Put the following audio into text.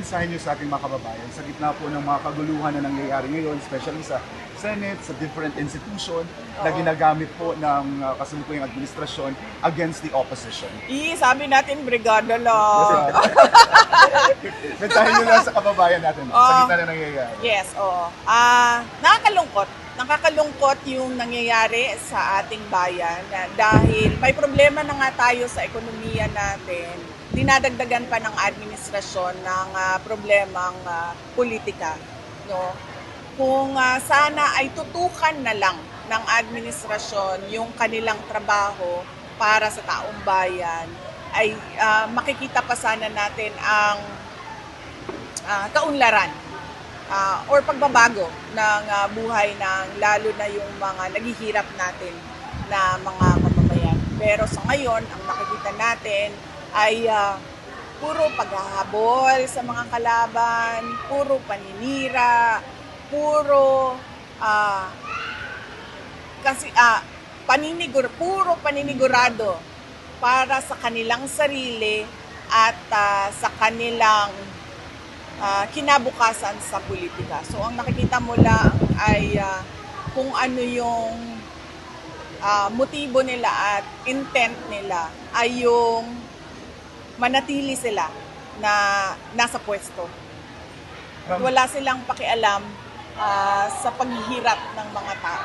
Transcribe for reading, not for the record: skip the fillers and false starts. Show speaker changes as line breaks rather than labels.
mensahe niyo sa ating mga kababayan sa gitna po ng mga kaguluhan na nangyayari ngayon, especially sa Senate, sa different institution na ginagamit po ng kasalukuyang administrasyon against the opposition?
Sabi natin, brigada lang.
Mensahe niyo lang sa kababayan natin sa gitna na nangyayari.
Yes, oo. Nakakalungkot. Nakakalungkot yung nangyayari sa ating bayan dahil may problema na nga tayo sa ekonomiya natin. Dinadagdagan pa ng administrasyon ng problemang politika. No? Kung sana ay tutukan na lang ng administrasyon yung kanilang trabaho para sa taong bayan, ay makikita pa sana natin ang kaunlaran or pagbabago ng buhay ng lalo na yung mga naghihirap natin na mga mamamayan. Pero sa ngayon, ang nakikita natin ay puro paghahabol sa mga kalaban, puro paninira, puro puro paninigurado para sa kanilang sarili at sa kanilang kinabukasan sa politika. So ang nakikita mo lang ay kung ano yung motibo nila at intent nila ay yung manatili sila na nasa pwesto. At wala silang pakialam sa paghihirap ng mga tao.